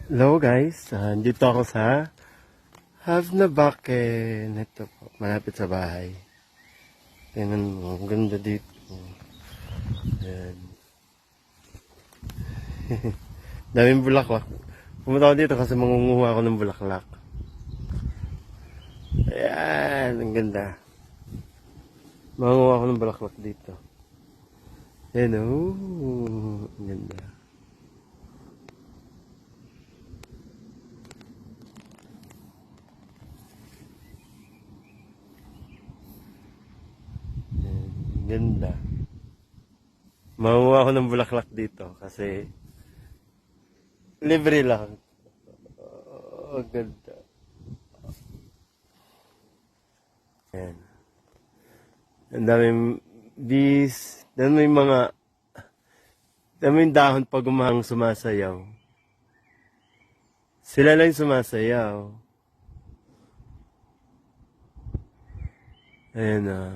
Hello guys, dito ako sa Havnabaken. Ito po, malapit sa bahay. Tingnan mo, ang ganda dito. Ayan. Daming bulaklak. Pumunta ako dito kasi mangunguha ako ng bulaklak. Ayan, ang ganda. Mangunguha ako ng bulaklak dito. Ayan, ang ganda. Ganda. Mangunguha ako ng bulaklak dito kasi libre lang. Oh, ganda. Ayan. Ang daming bees. Daming dahon pag umahang sumasayaw. Sila lang sumasayaw. Ayan na.